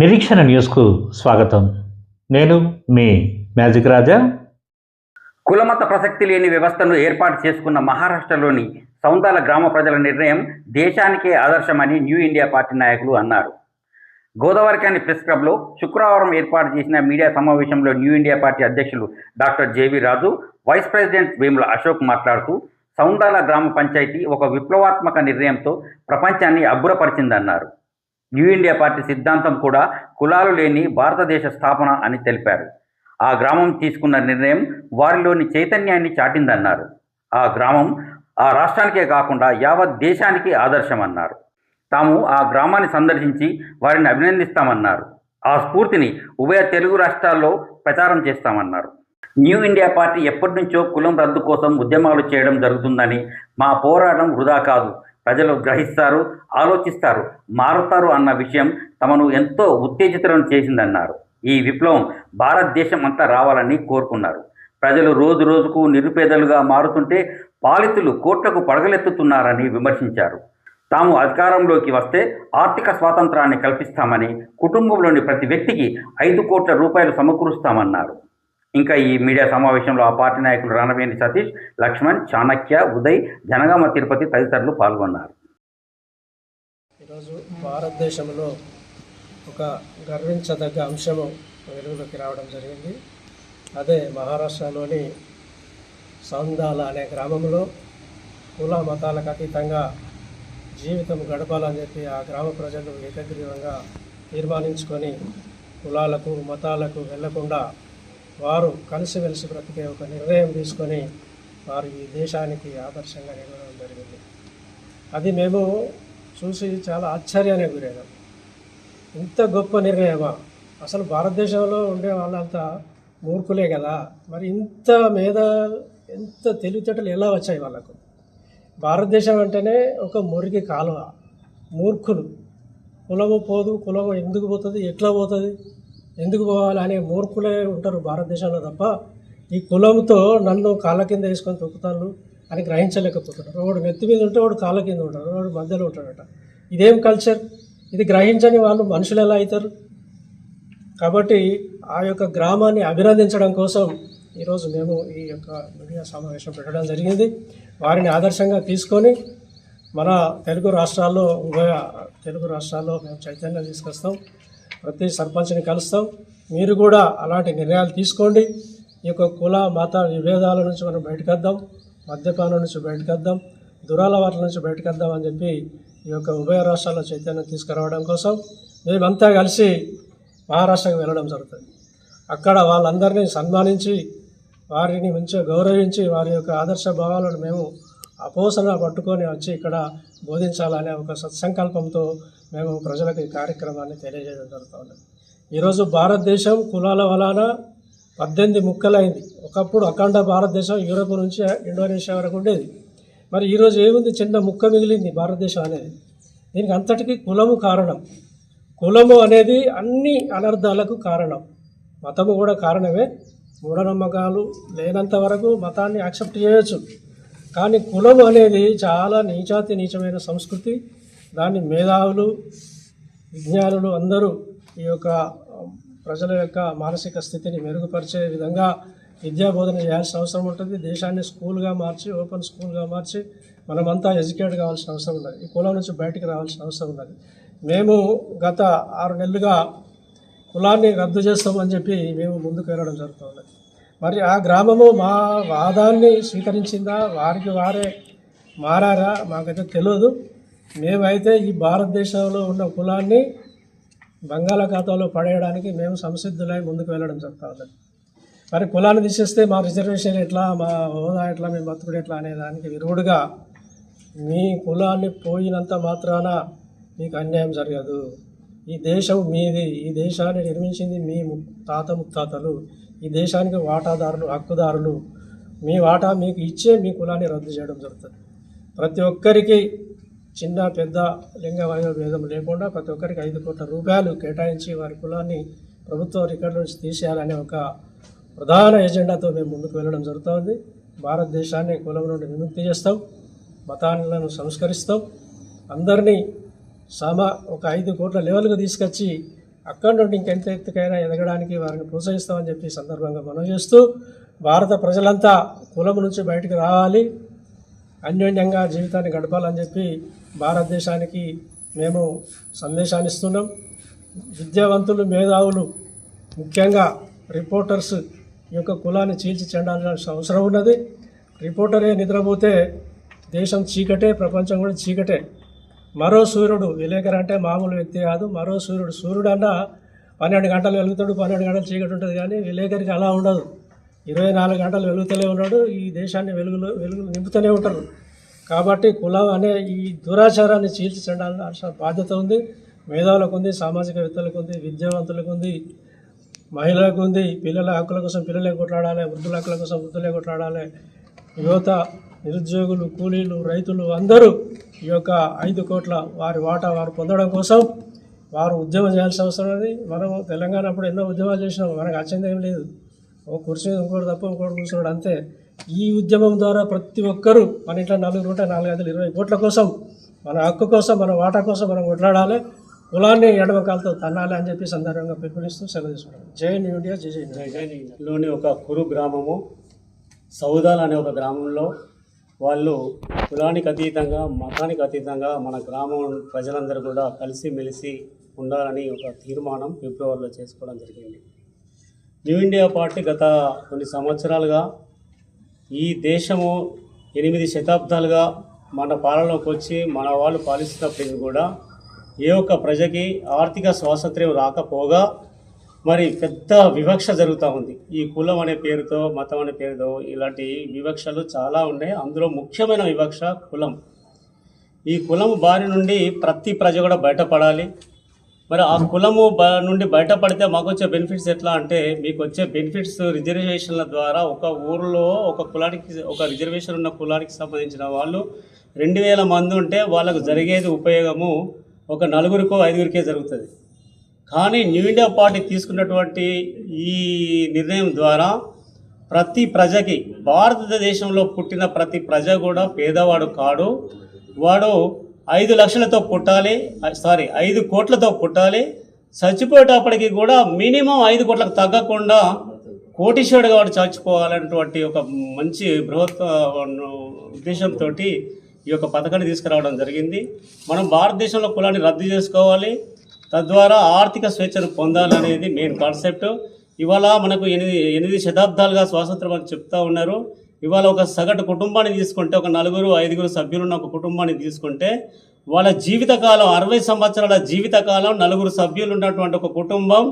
నిరీక్షణ న్యూస్కు స్వాగతం. నేను మీ మ్యాజిక్ రాజా. కులమత ప్రసక్తి లేని వ్యవస్థను ఏర్పాటు చేసుకున్న మహారాష్ట్రలోని సౌందాల గ్రామ ప్రజల నిర్ణయం దేశానికే ఆదర్శమని న్యూ ఇండియా పార్టీ నాయకులు అన్నారు. గోదావరిఖని ప్రెస్ క్లబ్లో శుక్రవారం ఏర్పాటు చేసిన మీడియా సమావేశంలో న్యూ ఇండియా పార్టీ అధ్యక్షులు డాక్టర్ జేవి రాజు, వైస్ ప్రెసిడెంట్ వేముల అశోక్ మాట్లాడుతూ సౌందాల గ్రామ పంచాయతీ ఒక విప్లవాత్మక నిర్ణయంతో ప్రపంచాన్ని అబ్బురపరిచిందన్నారు. న్యూ ఇండియా పార్టీ సిద్ధాంతం కూడా కులాలు లేని భారతదేశ స్థాపన అని తెలిపారు. ఆ గ్రామం తీసుకున్న నిర్ణయం వారిలోని చైతన్యాన్ని చాటిందన్నారు. ఆ గ్రామం ఆ రాష్ట్రానికే కాకుండా యావత్ దేశానికి ఆదర్శమన్నారు. తాము ఆ గ్రామాన్ని సందర్శించి వారిని అభినందిస్తామన్నారు. ఆ స్ఫూర్తిని ఉభయ తెలుగు రాష్ట్రాల్లో ప్రచారం చేస్తామన్నారు. న్యూ ఇండియా పార్టీ ఎప్పటి నుంచో కులం రద్దు కోసం ఉద్యమాలు చేయడం జరుగుతుందని, మా పోరాటం వృధా కాదు, ప్రజలు గ్రహిస్తారు, ఆలోచిస్తారు, మారుతారు అన్న విషయం తమను ఎంతో ఉత్తేజితులను చేసిందన్నారు. ఈ విప్లవం భారతదేశం అంతా రావాలని కోరుకున్నారు. ప్రజలు రోజు రోజుకు నిరుపేదలుగా మారుతుంటే పాలితులు కోట్లకు పడగలెత్తుతున్నారని విమర్శించారు. తాము అధికారంలోకి వస్తే ఆర్థిక స్వాతంత్రాన్ని కల్పిస్తామని, కుటుంబంలోని ప్రతి వ్యక్తికి 5 కోట్ల రూపాయలు సమకూరుస్తామన్నారు. ఇంకా ఈ మీడియా సమావేశంలో ఆ పార్టీ నాయకులు రానవేని సతీష్, లక్ష్మణ్, చాణక్య, ఉదయ్, జనగామ తిరుపతి తదితరులు పాల్గొన్నారు. ఈరోజు భారతదేశంలో ఒక గర్వించదగ్గ అంశము వెలుగులోకి రావడం జరిగింది. అదే మహారాష్ట్రలోని సౌందాల అనే గ్రామంలో కుల మతాలకు అతీతంగా జీవితం గడపాలని చెప్పి ఆ గ్రామ ప్రజలు ఏకగ్రీవంగా తీర్మానించుకొని కులాలకు మతాలకు వెళ్లకుండా వారు కలిసిమెలిసి బ్రతికే ఒక నిర్ణయం తీసుకొని వారు ఈ దేశానికి ఆదర్శంగా నిలవడం జరిగింది. అది మేము చూసి చాలా ఆశ్చర్యానికి గురైనాం. ఇంత గొప్ప నిర్ణయమా? అసలు భారతదేశంలో ఉండే వాళ్ళంతా మూర్ఖులే కదా, మరి ఇంత ఎంత తెలివితేటలు ఎలా వచ్చాయి వాళ్ళకు? భారతదేశం అంటేనే ఒక మురికి కాలువ, మూర్ఖులు. కులము పోదు, కులము ఎందుకు పోతుంది, ఎట్లా పోతుంది, ఎందుకు పోవాలి అనే మూర్ఖులే ఉంటారు భారతదేశంలో తప్ప ఈ కులంతో నన్ను కాళ్ళ కింద వేసుకొని తొక్కుతాను అని గ్రహించలేకపోతున్నారు. వాడు నెత్తి మీద ఉంటే వాడు కాళ్ళ కింద ఉంటాడు, వాడు మధ్యలో ఉంటాడట. ఇదేం కల్చర్? ఇది గ్రహించని వాళ్ళు మనుషులు ఎలా అవుతారు? కాబట్టి ఆ యొక్క గ్రామాన్ని అభినందించడం కోసం ఈరోజు మేము ఈ యొక్క మీడియా సమావేశం పెట్టడం జరిగింది. వారిని ఆదర్శంగా తీసుకొని మన తెలుగు రాష్ట్రాల్లో, ఉభయ తెలుగు రాష్ట్రాల్లో మేము చైతన్యం తీసుకొస్తాం. ప్రతి సర్పంచ్ని కలుస్తాం. మీరు కూడా అలాంటి నిర్ణయాలు తీసుకోండి. ఈ యొక్క కుల మత విభేదాల నుంచి మనం బయటకొద్దాం, మద్యపానం నుంచి బయటకొద్దాం, దురలవాట్ల నుంచి బయటకొద్దాం అని చెప్పి ఈ యొక్క ఉభయ రాష్ట్రాల్లో చైతన్యం తీసుకురావడం కోసం మేమంతా కలిసి మహారాష్ట్రకు వెళ్ళడం జరుగుతుంది. అక్కడ వాళ్ళందరినీ సన్మానించి వారిని మంచిగా గౌరవించి వారి యొక్క ఆదర్శ భావాలను మేము అపోసన పట్టుకొని వచ్చి ఇక్కడ బోధించాలనే ఒక సత్సంకల్పంతో మేము ప్రజలకు ఈ కార్యక్రమాన్ని తెలియజేయడం జరుగుతుంది. ఈరోజు భారతదేశం కులాల వలన 18 ముక్కలైంది. ఒకప్పుడు అఖండ భారతదేశం యూరోప్ నుంచి ఇండోనేషియా వరకు ఉండేది. మరి ఈరోజు ఏముంది? చిన్న ముక్క మిగిలింది భారతదేశం అనేది. దీనికి అంతటికీ కులము కారణం. కులము అనేది అన్ని అనర్థాలకు కారణం. మతము కూడా కారణమే. మూఢనమ్మకాలు లేనంత వరకు మతాన్ని యాక్సెప్ట్ చేయవచ్చు. కానీ కులము అనేది చాలా నీచమైన సంస్కృతి. దాన్ని మేధావులు, విజ్ఞానులు అందరూ ఈ యొక్క ప్రజల యొక్క మానసిక స్థితిని మెరుగుపరిచే విధంగా విద్యాబోధన చేయాల్సిన అవసరం ఉంటుంది. దేశాన్ని స్కూల్గా మార్చి, ఓపెన్ స్కూల్గా మార్చి మనమంతా ఎడ్యుకేట్ కావాల్సిన అవసరం ఉన్నది. ఈ కులం నుంచి బయటికి రావాల్సిన అవసరం ఉన్నది. మేము గత 6 నెలలుగా కులాన్ని రద్దు చేస్తామని చెప్పి మేము ముందుకు వెళ్ళడం జరుగుతుంది. మరి ఆ గ్రామము మా వాదాన్ని స్వీకరించిందా, వారికి వారే మారారా మాకైతే తెలియదు. మేమైతే ఈ భారతదేశంలో ఉన్న కులాన్ని బంగాళాఖాతంలో పడేయడానికి మేము సంసిద్ధులై ముందుకు వెళ్ళడం జరుగుతుంది. మరి కులాన్ని తీసేస్తే మా రిజర్వేషన్ ఎట్లా, మా హోదా ఎట్లా, మేము బతుకుడు ఎట్లా అనే దానికి విరుడుగా మీ కులాన్ని పోయినంత మాత్రాన మీకు అన్యాయం జరగదు. ఈ దేశం మీది, ఈ దేశాన్ని నిర్మించింది మీ తాత ముత్తాతలు. ఈ దేశానికి వాటాదారులు, హక్కుదారులు. మీ వాటా మీకు ఇచ్చే మీ కులాన్ని రద్దు చేయడం జరుగుతుంది. ప్రతి ఒక్కరికి చిన్న పెద్ద లింగ వయో భేదం లేకుండా ప్రతి ఒక్కరికి 5 కోట్ల రూపాయలు కేటాయించి వారి కులాన్ని ప్రభుత్వ రికార్డు నుంచి తీసేయాలనే ఒక ప్రధాన ఎజెండాతో మేము ముందుకు వెళ్ళడం జరుగుతుంది. భారతదేశాన్ని కులం నుండి విముక్తి చేస్తాం, మతాలను సంస్కరిస్తాం, అందరినీ ఒక 5 కోట్ల లెవెల్కి తీసుకొచ్చి అక్కడి నుండి ఇంకెంత ఎత్తుకైనా ఎదగడానికి వారిని ప్రోత్సహిస్తామని చెప్పి ఈ సందర్భంగా మనం చేస్తూ భారత ప్రజలంతా కులం నుంచి బయటకు రావాలి, అన్యోన్యంగా జీవితాన్ని గడపాలని చెప్పి భారతదేశానికి మేము సందేశాన్ని ఇస్తున్నాం. విద్యావంతులు, మేధావులు, ముఖ్యంగా రిపోర్టర్స్ ఈ యొక్క కులాన్ని చీల్చి చెండాల్సిన అవసరం ఉన్నది. రిపోర్టరే నిద్రపోతే దేశం చీకటే, ప్రపంచం కూడా చీకటే. మరో సూర్యుడు, విలేకరు అంటే మామూలు వ్యక్తి కాదు, మరో సూర్యుడు అన్నా 12 గంటలు వెలుగుతాడు, 12 గంటలు చీకటి ఉంటుంది. కానీ విలేకరికి అలా ఉండదు, 24 గంటలు వెలుగుతూనే ఉన్నాడు. ఈ దేశాన్ని వెలుగులు నింపుతూనే ఉంటారు. కాబట్టి కులం అనే ఈ దురాచారాన్ని చీల్చి చెండాల్సిన బాధ్యత ఉంది. మేధావులకు ఉంది, సామాజికవేత్తలకు ఉంది, విద్యావంతులకు ఉంది, మహిళలకు ఉంది. పిల్లల హక్కుల కోసం పిల్లలే కొట్లాడాలి, వృద్ధుల హక్కుల కోసం వృద్ధులే కొట్లాడాలి. యువత, నిరుద్యోగులు, కూలీలు, రైతులు అందరూ ఈ యొక్క 5 కోట్ల వారి వాటా వారు పొందడం కోసం వారు ఉద్యమం చేయాల్సిన అవసరం ఉంది. మనం తెలంగాణ అప్పుడు ఎన్నో ఉద్యమాలు చేసినాం, మనకు వచ్చింది ఏం లేదు. ఒక కుర్చీ ఇంకోటి తప్ప ఇంకోటి కూర్చోడు అంతే. ఈ ఉద్యమం ద్వారా ప్రతి ఒక్కరూ మన ఇంట్లో 4 ఉంటే 4 5 20 కోట్ల కోసం, మన హక్కు కోసం, మన వాటా కోసం మనం కొట్లాడాలి. కులాన్ని ఎడమకాలతో తన్నాలి అని చెప్పి సందర్భంగా పిలుపునిస్తూ సెలవు తీసుకున్నాం. జై న్యూ ఇండియా, జై జై ఇండియా. లోని ఒక కురు గ్రామము సౌదాల్ అనే ఒక గ్రామంలో వాళ్ళు కులానికి అతీతంగా, మతానికి అతీతంగా మన గ్రామం ప్రజలందరూ కూడా కలిసిమెలిసి ఉండాలని ఒక తీర్మానం ఫిబ్రవరిలో చేసుకోవడం జరిగింది. న్యూ ఇండియా పార్టీ గత కొన్ని సంవత్సరాలుగా ఈ దేశము 8 శతాబ్దాలుగా మన పాలనలోకి వచ్చి మన వాళ్ళు పాలిస్తున్నప్పటికీ కూడా ఏ ఒక్క ప్రజకి ఆర్థిక స్వాతంత్ర్యం రాకపోగా మరి పెద్ద వివక్ష జరుగుతూ ఉంది. ఈ కులం అనే పేరుతో, మతం అనే పేరుతో ఇలాంటి వివక్షలు చాలా ఉన్నాయి. అందులో ముఖ్యమైన వివక్ష కులం. ఈ కులం బారి నుండి ప్రతి ప్రజ కూడా బయటపడాలి. మరి ఆ కులము నుండి బయటపడితే మాకు వచ్చే బెనిఫిట్స్ ఎట్లా అంటే, మీకు వచ్చే బెనిఫిట్స్ రిజర్వేషన్ల ద్వారా ఒక ఊరిలో ఒక కులానికి, ఒక రిజర్వేషన్ ఉన్న కులానికి సంబంధించిన వాళ్ళు 2000 మంది ఉంటే వాళ్ళకు జరిగేది ఉపయోగము ఒక 4కో 5కో జరుగుతుంది. కానీ న్యూ ఇండియా పార్టీ తీసుకున్నటువంటి ఈ నిర్ణయం ద్వారా ప్రతి ప్రజకి, భారతదేశంలో పుట్టిన ప్రతి ప్రజ కూడా పేదవాడు కాడు. వాడు 5 లక్షలతో పుట్టాలి, 5 కోట్లతో పుట్టాలి. చచ్చిపోయేటప్పటికి కూడా మినిమం 5 కోట్లకు తగ్గకుండా కోటీశ్వరుడుగా వాడు చచ్చిపోవాలన్నటువంటి ఒక మంచి బృహత్ ఉద్దేశంతో ఈ యొక్క పథకాన్ని తీసుకురావడం జరిగింది. మనం భారతదేశంలో కులాన్ని రద్దు చేసుకోవాలి, తద్వారా ఆర్థిక స్వేచ్ఛను పొందాలనేది మెయిన్ కాన్సెప్ట్. ఇవాళ మనకు 8 శతాబ్దాలుగా స్వాతంత్రం అని చెప్తా ఉన్నారు. ఇవాళ ఒక సగటు కుటుంబాన్ని తీసుకుంటే, ఒక 4 5 సభ్యులు ఉన్న ఒక కుటుంబాన్ని తీసుకుంటే, వాళ్ళ జీవితకాలం 60 సంవత్సరాల జీవితకాలం 4 సభ్యులు ఉన్నటువంటి ఒక కుటుంబం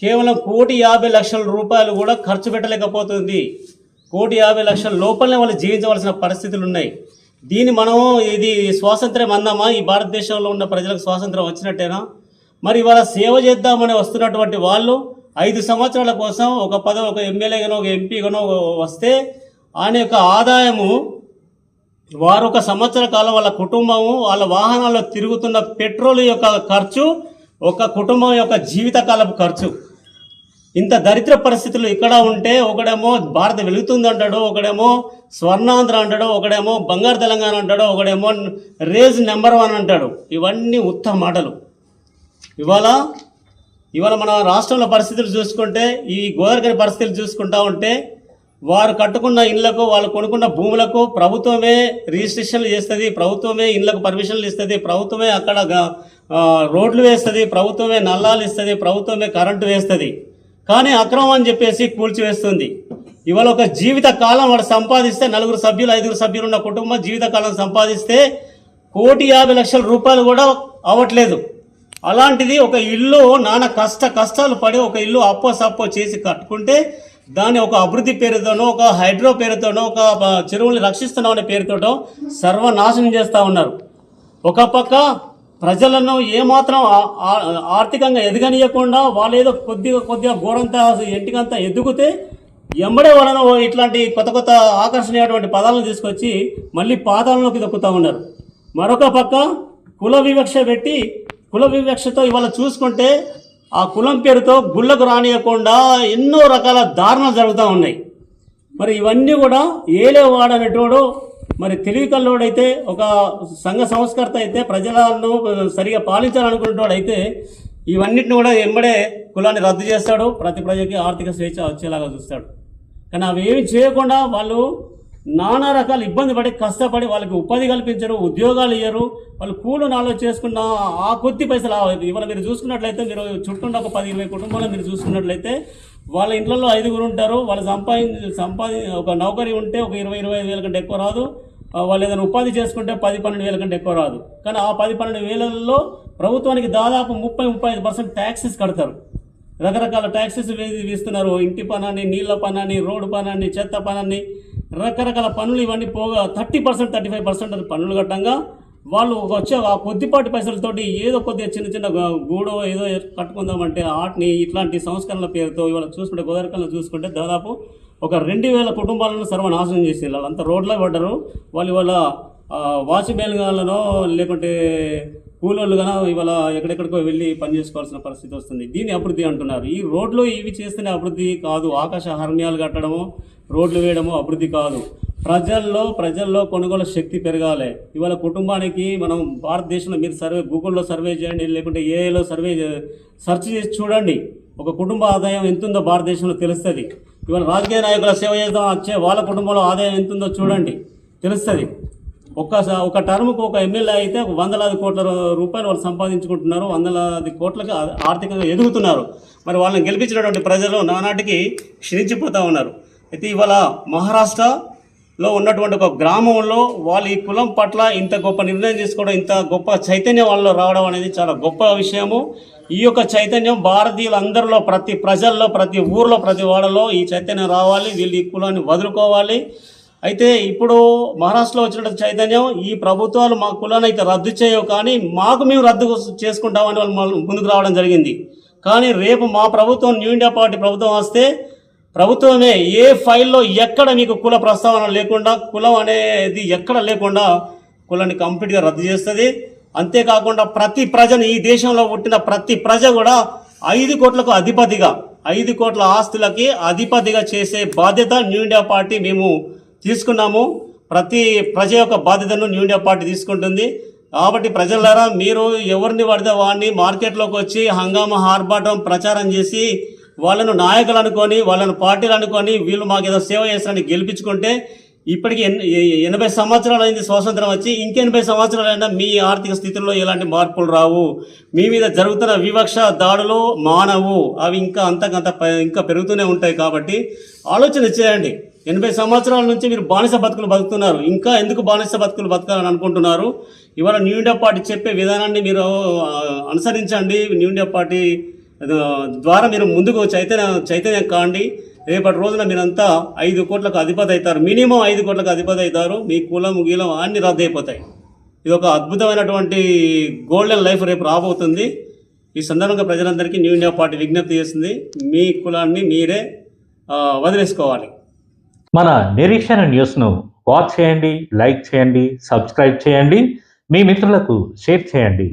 కేవలం 1,50,00,000 రూపాయలు కూడా ఖర్చు పెట్టలేకపోతుంది. 1,50,00,000 లోపలనే వాళ్ళు జీవించవలసిన పరిస్థితులు ఉన్నాయి. దీన్ని మనం ఇది స్వాతంత్ర్యం అందామా? ఈ భారతదేశంలో ఉన్న ప్రజలకు స్వాతంత్రం వచ్చినట్టేనా? మరి ఇవాళ సేవ చేద్దామని వస్తున్నటువంటి వాళ్ళు 5 సంవత్సరాల కోసం ఒక ఎమ్మెల్యేగానో ఒక ఎంపీగానో వస్తే ఆయన యొక్క ఆదాయము, వారు 1 సంవత్సర కాలం వాళ్ళ కుటుంబము వాళ్ళ వాహనాల్లో తిరుగుతున్న పెట్రోల్ యొక్క ఖర్చు ఒక కుటుంబం యొక్క జీవితకాలపు ఖర్చు. ఇంత దరిద్ర పరిస్థితులు ఇక్కడ ఉంటే, ఒకడేమో భారత వెలుగుతుంది అంటాడు, ఒకడేమో స్వర్ణాంధ్ర అంటాడు, ఒకడేమో బంగారు తెలంగాణ అంటాడు, ఒకడేమో రేజ్ నెంబర్ 1 అంటాడు. ఇవన్నీ ఉత్తమ మాటలు. ఇవాళ మన రాష్ట్రంలో పరిస్థితులు చూసుకుంటే, ఈ గోదావరి పరిస్థితులు చూసుకుంటా ఉంటే, వారు కట్టుకున్న ఇళ్లకు, వాళ్ళు కొనుక్కున్న భూములకు ప్రభుత్వమే రిజిస్ట్రేషన్లు చేస్తుంది, ప్రభుత్వమే ఇళ్లకు పర్మిషన్లు ఇస్తుంది, ప్రభుత్వమే అక్కడ రోడ్లు వేస్తుంది, ప్రభుత్వమే నల్లాలు ఇస్తుంది, ప్రభుత్వమే కరెంటు వేస్తుంది. కానీ అక్రమం అని చెప్పేసి కూల్చివేస్తుంది. ఇవాళ ఒక జీవిత కాలం వాడు సంపాదిస్తే, 4 సభ్యులు 5 సభ్యులు ఉన్న కుటుంబం జీవితకాలం సంపాదిస్తే 1,50,00,000 రూపాయలు కూడా అవ్వట్లేదు. అలాంటిది ఒక ఇల్లు నానా కష్టాలు పడి ఒక ఇల్లు అప్పో చేసి కట్టుకుంటే, దాన్ని ఒక అభివృద్ధి పేరుతోనో, ఒక హైడ్రో పేరుతోనో, ఒక చెరువుల్ని రక్షిస్తున్నాం అనే పేరుతోనో సర్వనాశనం చేస్తూ ఉన్నారు. ఒక పక్క ప్రజలను ఏమాత్రం ఆర్థికంగా ఎదగనీయకుండా వాళ్ళు ఏదో కొద్దిగా ఘోరంతా ఎంటికంతా ఎదుగుతే ఎంబడే వాళ్ళను ఇట్లాంటి కొత్త ఆకర్షణీయటువంటి పదాలను తీసుకొచ్చి మళ్ళీ పాతాళంలోకి దొక్కుతూ ఉన్నారు. మరొక పక్క కుల వివక్షతో ఇవాళ చూసుకుంటే, ఆ కులం పేరుతో గుళ్ళకు రానియకుండా ఎన్నో రకాల దారుణాలు జరుగుతూ ఉన్నాయి. మరి ఇవన్నీ కూడా ఏలేవాడనేటోడు, మరి తెలివికల్లోడైతే, ఒక సంఘ సంస్కర్త అయితే, ప్రజలను సరిగా పాలించాలనుకునేటోడు అయితే ఇవన్నిటిని కూడా ఎంబడే కులాన్ని రద్దు చేస్తాడు, ప్రతి ప్రజకి ఆర్థిక స్వేచ్ఛ వచ్చేలాగా చూస్తాడు. కానీ అవి ఏమి చేయకుండా వాళ్ళు నానా రకాల ఇబ్బంది పడి కష్టపడి వాళ్ళకి ఉపాధి కల్పించరు, ఉద్యోగాలు ఇయ్యరు. వాళ్ళు కూలు నాలో చేసుకున్న ఆ కొద్ది పైసలు ఇవాళ మీరు చూసుకున్నట్లయితే, మీరు చుట్టూ ఒక 10-20 కుటుంబాలు మీరు చూసుకున్నట్లయితే వాళ్ళ ఇంట్లో 5 ఉంటారు. వాళ్ళు సంపాది ఒక నౌకరీ ఉంటే ఒక 20-25 వేల కంటే ఎక్కువ రాదు. వాళ్ళు ఏదైనా ఉపాధి చేసుకుంటే 10-12 వేల కంటే ఎక్కువ రాదు. కానీ ఆ 10-12 వేలలో ప్రభుత్వానికి దాదాపు 30-35% ట్యాక్సెస్ కడతారు. రకరకాల ట్యాక్సెస్ వేస్తున్నారు. ఇంటి పనాన్ని, నీళ్ళ పనాన్ని, రోడ్డు పనాన్ని, చెత్త పనాన్ని, రకరకాల పనులు ఇవన్నీ పోగా 30%, 35% పనులు కట్టంగా వాళ్ళు వచ్చే ఆ కొద్దిపాటి పైసలతోటి ఏదో కొద్దిగా చిన్న గూడో ఏదో కట్టుకుందామంటే ఆటిని ఇట్లాంటి సంస్కరణల పేరుతో ఇవాళ చూసుకుంటే గోదావరికల్లో చూసుకుంటే దాదాపు ఒక 2000 కుటుంబాలను సర్వనాశనం చేసి వాళ్ళంతా రోడ్లో పడ్డరు. వాళ్ళు ఇవాళ వాచ్మెన్గానో లేకుంటే కూలోళ్ళుగానో ఇవాళ ఎక్కడెక్కడికో వెళ్ళి పని చేసుకోవాల్సిన పరిస్థితి వస్తుంది. దీన్ని అభివృద్ధి అంటున్నారు. ఈ రోడ్లు ఇవి చేస్తేనే అభివృద్ధి కాదు. ఆకాశ హర్మ్యాలు కట్టడము, రోడ్లు వేయడము అభివృద్ధి కాదు. ప్రజల్లో కొనుగోలు శక్తి పెరగాలి. ఇవాళ కుటుంబానికి మనం భారతదేశంలో మీరు గూగుల్లో సర్వే చేయండి, లేకుంటే ఏఐలో సెర్చ్ చేసి చూడండి. ఒక కుటుంబ ఆదాయం ఎంతుందో భారతదేశంలో తెలుస్తుంది. ఇవాళ రాజకీయ నాయకుల సేవ చేద్దాం వచ్చే వాళ్ళ కుటుంబంలో ఆదాయం ఎంతుందో చూడండి, తెలుస్తుంది. ఒక టర్మ్కు ఒక ఎమ్మెల్యే అయితే 100,000 కోట్ల రూపాయలు వాళ్ళు సంపాదించుకుంటున్నారు. 100,000 కోట్లకి ఆర్థికంగా ఎదుగుతున్నారు. మరి వాళ్ళని గెలిపించినటువంటి ప్రజలు నానాటికి క్షీణించిపోతూ ఉన్నారు. అయితే ఇవాళ మహారాష్ట్రలో ఉన్నటువంటి ఒక గ్రామంలో వాళ్ళు ఈ కులం పట్ల ఇంత గొప్ప నిర్ణయం తీసుకోవడం, ఇంత గొప్ప చైతన్యం వాళ్ళలో రావడం అనేది చాలా గొప్ప విషయము. ఈ యొక్క చైతన్యం భారతీయులందరిలో, ప్రతి ప్రజల్లో, ప్రతి ఊర్లో, ప్రతి వాడలో ఈ చైతన్యం రావాలి. వీళ్ళు ఈ కులాన్ని వదులుకోవాలి. అయితే ఇప్పుడు మహారాష్ట్రలో వచ్చినటువంటి చైతన్యం, ఈ ప్రభుత్వాలు మా కులాన్ని అయితే రద్దు చేయవు, కానీ మేము రద్దు చేసుకుంటామని వాళ్ళు ముందుకు రావడం జరిగింది. కానీ రేపు మా ప్రభుత్వం, న్యూ ఇండియా పార్టీ ప్రభుత్వం వస్తే ప్రభుత్వమే ఏ ఫైల్లో ఎక్కడ మీకు కుల ప్రస్తావన లేకుండా, కులం అనేది ఎక్కడ లేకుండా కులాన్ని కంప్లీట్గా రద్దు చేస్తుంది. అంతేకాకుండా ప్రతి ప్రజను, ఈ దేశంలో పుట్టిన ప్రతి ప్రజ కూడా 5 కోట్లకు అధిపతిగా, 5 కోట్ల ఆస్తులకి అధిపతిగా చేసే బాధ్యత న్యూ ఇండియా పార్టీ మేము తీసుకున్నాము. ప్రతి ప్రజ యొక్క బాధ్యతను న్యూ ఇండియా పార్టీ తీసుకుంటుంది. కాబట్టి ప్రజలారా, మీరు ఎవరిని పడితే వాడిని మార్కెట్లోకి వచ్చి హంగామా, ఆర్భాటం, ప్రచారం చేసి వాళ్ళను నాయకులు అనుకొని, వాళ్ళను పార్టీలు అనుకొని వీళ్ళు మాకు ఏదో సేవ చేస్తారని గెలిపించుకుంటే, ఇప్పటికి 80 సంవత్సరాలు అయింది స్వాతంత్రం వచ్చి, ఇంక 80 సంవత్సరాలైనా మీ ఆర్థిక స్థితిలో ఎలాంటి మార్పులు రావు. మీ మీద జరుగుతున్న వివక్ష దాడులు మానవు, అవి ఇంకా పెరుగుతూనే ఉంటాయి. కాబట్టి ఆలోచన చేయండి. 80 సంవత్సరాల నుంచి మీరు బానిస బతుకులు బతుకుతున్నారు. ఇంకా ఎందుకు బానిస బతుకులు బతకాలని అనుకుంటున్నారు? ఇవాళ న్యూ ఇండియా పార్టీ చెప్పే విధానాన్ని మీరు అనుసరించండి. న్యూ ఇండియా పార్టీ ద్వారా మీరు ముందుకు చైతన్యం కాండి. రేపటి రోజున మీరంతా 5 కోట్లకు అధిపతి అవుతారు. మినిమం 5 కోట్లకు అధిపతి అవుతారు. మీ కులం గీలం అన్ని రద్దు అయిపోతాయి. ఇది ఒక అద్భుతమైనటువంటి గోల్డెన్ లైఫ్ రేపు రాబోతుంది. ఈ సందర్భంగా ప్రజలందరికీ న్యూ ఇండియా పార్టీ విజ్ఞప్తి చేస్తుంది, మీ కులాన్ని మీరే వదిలేసుకోవాలి. మన నిరీక్షణ న్యూస్ను వాచ్ చేయండి, లైక్ చేయండి, సబ్స్క్రైబ్ చేయండి, మీ మిత్రులకు షేర్ చేయండి.